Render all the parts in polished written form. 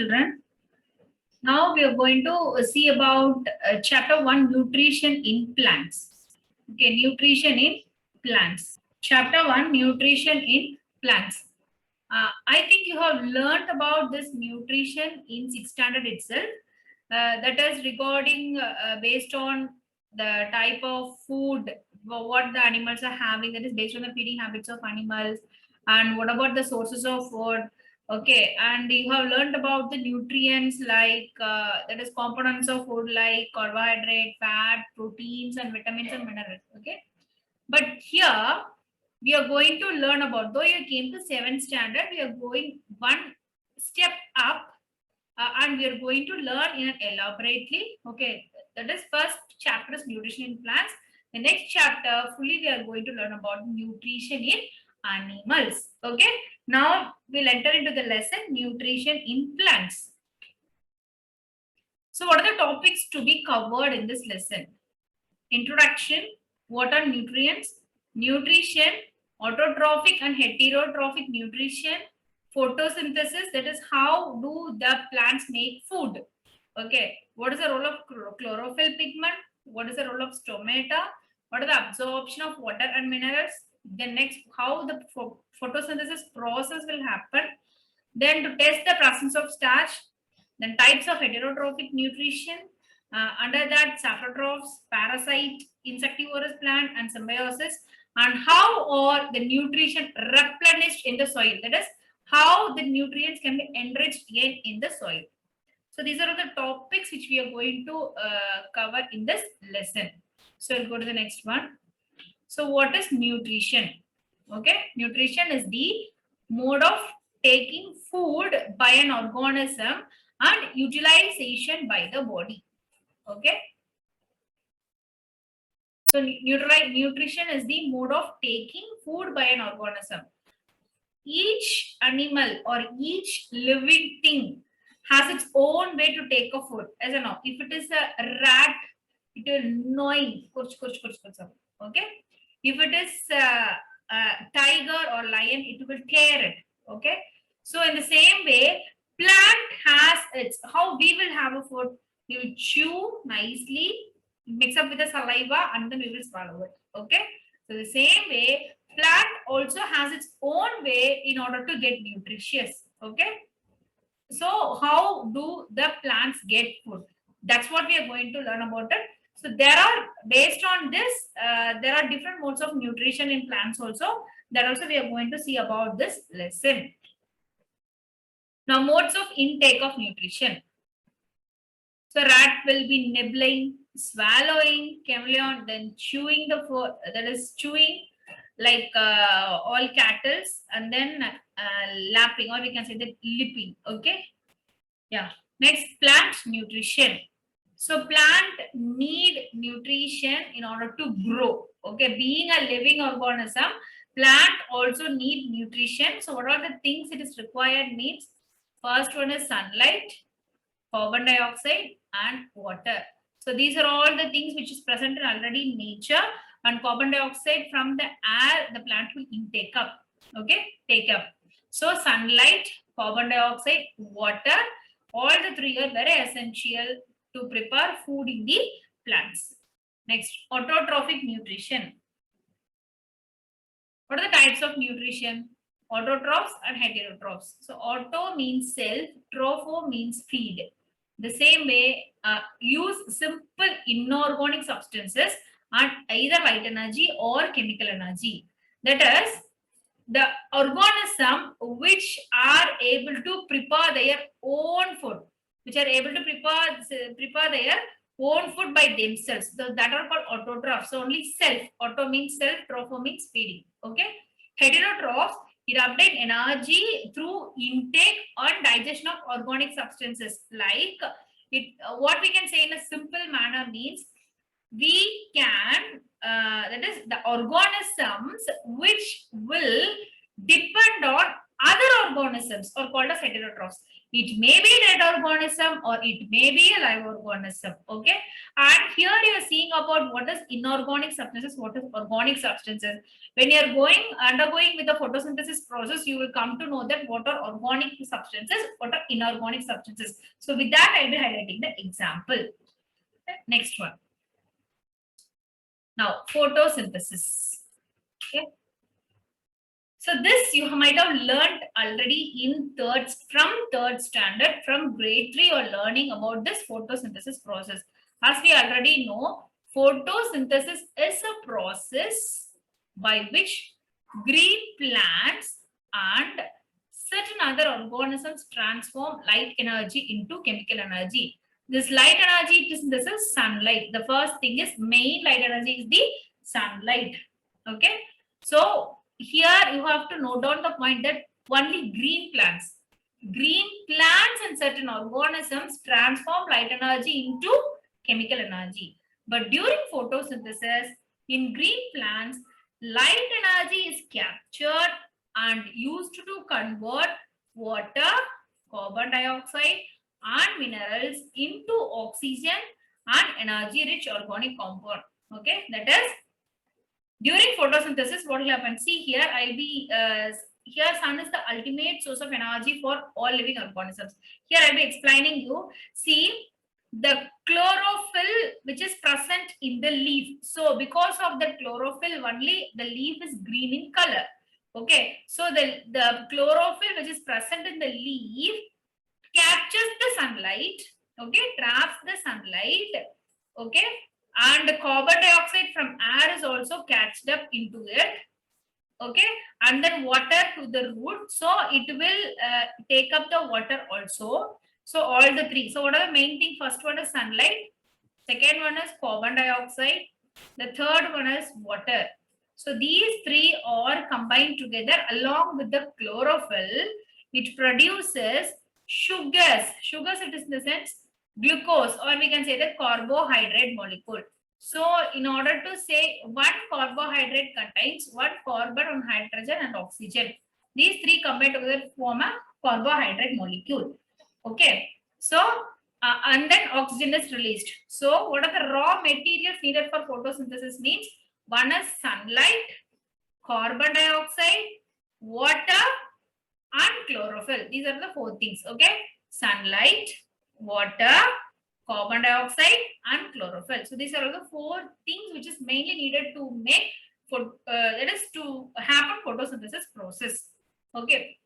children. Now we are going to see about chapter 1, nutrition in plants. Okay, nutrition in plants. Chapter 1, nutrition in plants. I think you have learned about this nutrition in 6th standard itself. That is regarding based on the type of food what the animals are having, that is based on the feeding habits of animals, and what about the sources of food. Okay, and you have learned about the nutrients like that is components of food like carbohydrate, fat, proteins, and vitamins and minerals. Okay, but here we are going to learn about, though you came to 7th standard, we are going one step up, and we are going to learn in an elaborately. Okay, that is first chapter is nutrition in plants. The next chapter fully we are going to learn about nutrition in animals. Okay, now we'll enter into the lesson nutrition in plants. So what are the topics to be covered in this lesson? Introduction, what are nutrients, nutrition, autotrophic and heterotrophic nutrition, photosynthesis, that is how do the plants make food. Okay, what is the role of chlorophyll pigment, what is the role of stomata, what is the absorption of water and minerals, then next how the photosynthesis process will happen, then to test the presence of starch, then types of heterotrophic nutrition, under that autotrophs, parasite, insectivorous plant and symbiosis, and how are the nutrition replenished in the soil, that is how the nutrients can be enriched again in the soil. So these are the topics which we are going to cover in this lesson. So we'll go to the next one. So what is nutrition? Okay, nutrition is the mode of taking food by an organism and utilization by the body. Okay, so nutrition is the mode of taking food by an organism. Each animal or each living thing has its own way to take a food. As I know, if it is a rat, it will gnawing. Okay, if it is a tiger or lion, it will tear it. Okay, so in the same way, plant has its, how we will have a food. We will chew nicely, mix up with the saliva, and then we will swallow it. Okay, so the same way, plant also has its own way in order to get nutritious. Okay, so how do the plants get food? That's what we are going to learn about it. So there are, based on this, there are different modes of nutrition in plants also. That also we are going to see about this lesson. Now, modes of intake of nutrition. So rat will be nibbling, swallowing, chameleon, then chewing the food, that is chewing like all cattle, and then lapping, or we can say that lipping. Okay, yeah. Next, plant nutrition. So plant need nutrition in order to grow. Okay, being a living organism, plant also need nutrition. So what are the things it is required means? First one is sunlight, carbon dioxide and water. So these are all the things which is present in already in nature, and carbon dioxide from the air the plant will intake up. Okay, take up. So sunlight, carbon dioxide, water, all the three are very essential to prepare food in the plants. Next, autotrophic nutrition. What are the types of nutrition? Autotrophs and heterotrophs. So auto means self, tropho means feed. The same way, use simple inorganic substances and either light energy or chemical energy. That is, the organism which are able to prepare their own food, which are able to prepare their own food by themselves. So that are called autotrophs. So only self. Auto means self, tropho means feeding. Okay. Heterotrophs, it obtain energy through intake and digestion of organic substances. Like it, what we can say in a simple manner means we can, that is the organisms which will depend on Other organisms are called as heterotrophs. It may be a dead organism or it may be a live organism. Okay. And here you are seeing about what is inorganic substances, what is organic substances. When you are undergoing with the photosynthesis process, you will come to know that what are organic substances, what are inorganic substances. So with that, I'll be highlighting the example. Next one. Now, photosynthesis. Okay. So this you might have learned already in third standard, from grade 3 or learning about this photosynthesis process. As we already know, photosynthesis is a process by which green plants and certain other organisms transform light energy into chemical energy. This light energy, this is sunlight. The first thing is main light energy is the sunlight. Okay. So here you have to note down the point that only green plants and certain organisms transform light energy into chemical energy. But during photosynthesis, in green plants, light energy is captured and used to convert water, carbon dioxide, and minerals into oxygen and energy-rich organic compound. Okay, that is, during photosynthesis, what will happen? See here, I'll be here. Sun is the ultimate source of energy for all living organisms. Here, I'll be explaining you. See the chlorophyll which is present in the leaf. So, because of the chlorophyll, only the leaf is green in color. Okay. So, the chlorophyll which is present in the leaf captures the sunlight. Okay, traps the sunlight. Okay. And the carbon dioxide from air is also catched up into it. Okay, and then water to the root, so it will take up the water also. So all the three. So what are the main thing? First one is sunlight, second one is carbon dioxide, the third one is water. So these three are combined together along with the chlorophyll, which produces sugars. It is in the sense glucose, or we can say the carbohydrate molecule. So in order to say, one carbohydrate contains one carbon, hydrogen and oxygen. These three combined together form a carbohydrate molecule. Okay. So and then oxygen is released. So what are the raw materials needed for photosynthesis means? One is sunlight, carbon dioxide, water and chlorophyll. These are the four things. Okay. Sunlight, water, carbon dioxide and chlorophyll. So these are all the four things which is mainly needed to make that is to happen photosynthesis process. Okay.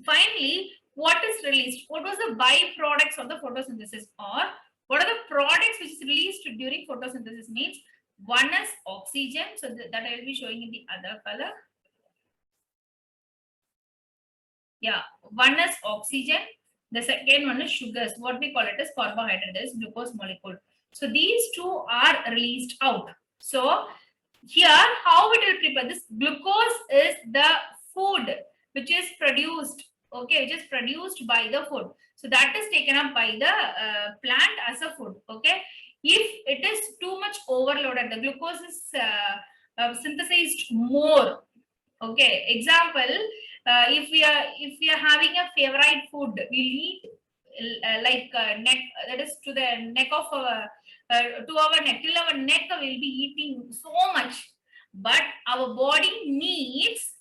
Finally, what is released? What was the byproducts of the photosynthesis, or what are the products which is released during photosynthesis means? One is oxygen. So that I will be showing in the other color. Yeah, one is oxygen. The second one is sugars. What we call it as carbohydrate, is glucose molecule. So these two are released out. So here, how it will prepare this? Glucose is the food which is produced. Okay, which is produced by the food. So that is taken up by the plant as a food. Okay, if it is too much overloaded, the glucose is synthesized more. Okay, example. If we are having a favorite food, we eat neck, that is to the neck of to our neck, till our neck we will be eating so much, but our body needs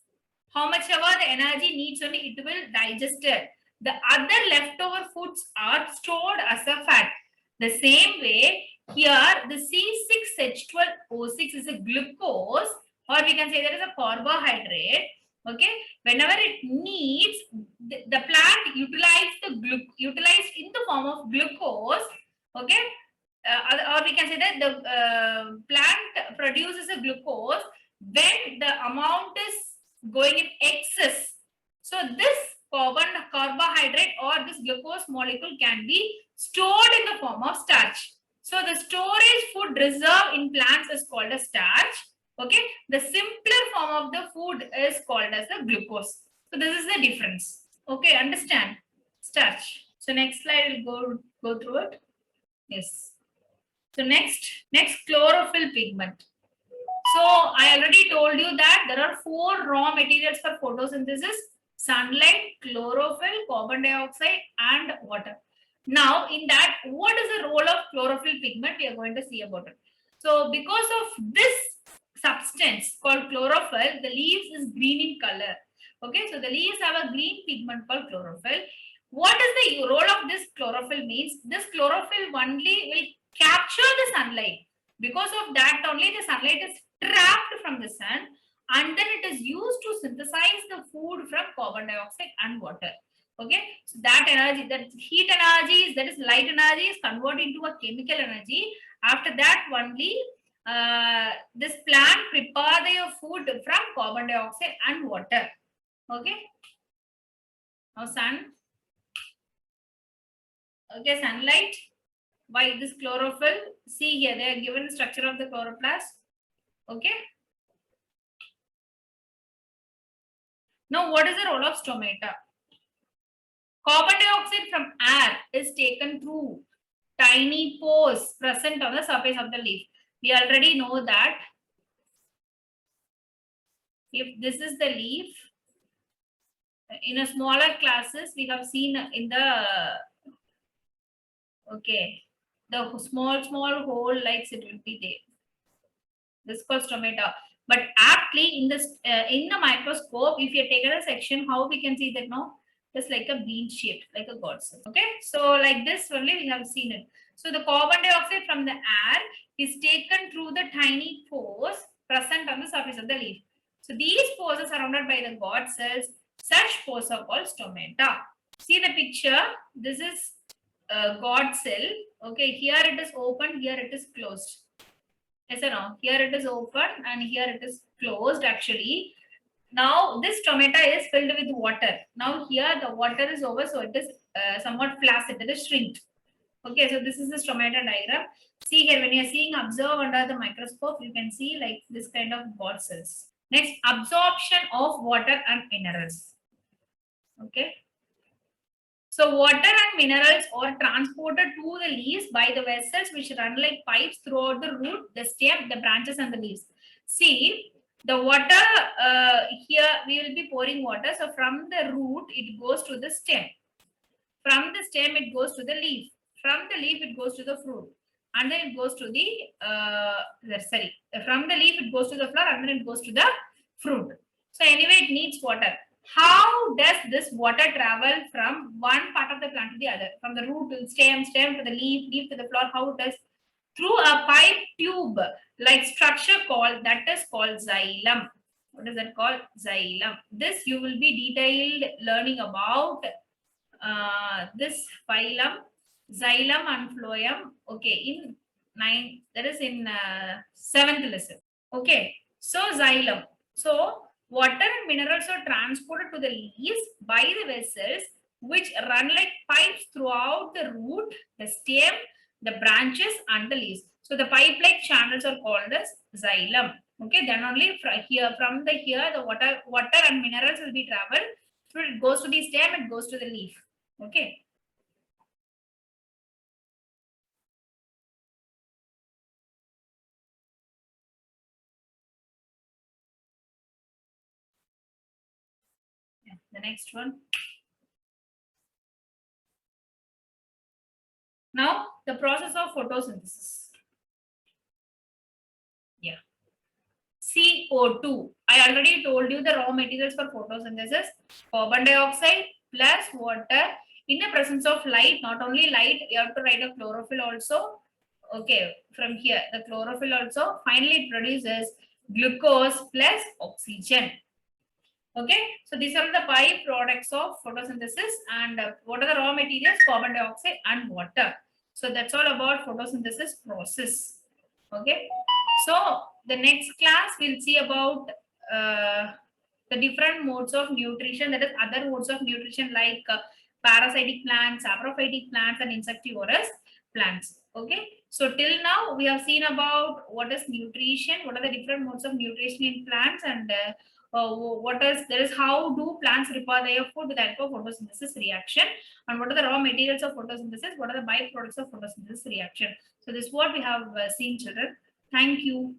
how much ever the energy needs, only it will digest it. The other leftover foods are stored as a fat. The same way here, the C6H12O6 is a glucose, or we can say that is a carbohydrate. Okay, whenever it needs, the plant utilized in the form of glucose. Okay, or we can say that the plant produces a glucose when the amount is going in excess. So this carbohydrate or this glucose molecule can be stored in the form of starch. So the storage food reserve in plants is called a starch. Okay, the simpler form of the food is called as the glucose. So this is the difference. Okay, understand? Starch. So next slide will go through it. Yes. So next chlorophyll pigment. So I already told you that there are 4 raw materials for photosynthesis: sunlight, chlorophyll, carbon dioxide, and water. Now, in that, what is the role of chlorophyll pigment? We are going to see about it. So, because of this substance called chlorophyll, the leaves is green in color. Okay, so the leaves have a green pigment called chlorophyll. What is the role of this chlorophyll means? This chlorophyll only will capture the sunlight. Because of that, only the sunlight is trapped from the sun, and then it is used to synthesize the food from carbon dioxide and water. Okay, so that energy, that heat energy, that is light energy, is converted into a chemical energy. After that, only this plant prepare their food from carbon dioxide and water. Okay, now sun. Okay, sunlight. By this chlorophyll, see here, they are given the structure of the chloroplast. Okay. Now, what is the role of stomata? Carbon dioxide from air is taken through tiny pores present on the surface of the leaf. We already know that if this is the leaf, in a smaller classes, we have seen in the, okay, the small hole likes it will be there. This is called stomata. But aptly in the microscope, if you take a section, how we can see that now? Just like a bean shaped, like a god cell. Okay, so like this only we have seen it. So the carbon dioxide from the air is taken through the tiny pores present on the surface of the leaf. So these pores are surrounded by the god cells. Such pores are called stomata. See the picture. This is a god cell. Okay, here it is open, here it is closed. Yes or no? Here it is open and here it is closed actually. Now this stomata is filled with water. Now here the water is over, so it is somewhat flaccid, it is shrinked. Okay, so this is the stomata diagram. See here, when you are seeing observe under the microscope, you can see like this kind of god cells. Next, absorption of water and minerals. Okay. So water and minerals are transported to the leaves by the vessels which run like pipes throughout the root, the stem, the branches, and the leaves. See, the water here we will be pouring water. So from the root it goes to the stem. From the stem it goes to the leaf. From the leaf it goes to the fruit, and then it goes to the from the leaf it goes to the flower, and then it goes to the fruit. So anyway, it needs water. How does this water travel from one part of the plant to the other? From the root to the stem, stem to the leaf, leaf to the flower. How it does? Through a pipe tube like structure called, that is called xylem. What is that called? Xylem. This you will be detailed learning about this phylum, xylem and phloem. Okay, in 9, that is in 7th lesson. Okay, so xylem. So water and minerals are transported to the leaves by the vessels which run like pipes throughout the root, the stem, the branches, and the leaves. So the pipe-like channels are called as xylem. Okay, then only from the water and minerals will be traveled. So it goes to the stem, it goes to the leaf. Okay. Yeah, the next one. Now, the process of photosynthesis. Yeah. CO2. I already told you the raw materials for photosynthesis. Carbon dioxide plus water in the presence of light. Not only light, you have to write a chlorophyll also. Okay, from here, the chlorophyll also. Finally, it produces glucose plus oxygen. Okay, so these are the byproducts of photosynthesis. And what are the raw materials? Carbon dioxide and water. So that's all about photosynthesis process. Okay, so the next class we'll see about the different modes of nutrition, that is other modes of nutrition like parasitic plants, saprophytic plants, and insectivorous plants. Okay, so till now we have seen about what is nutrition, what are the different modes of nutrition in plants, and how do plants prepare their food with the help of photosynthesis reaction, and what are the raw materials of photosynthesis, what are the byproducts of photosynthesis reaction. So this is what we have seen, children. Thank you.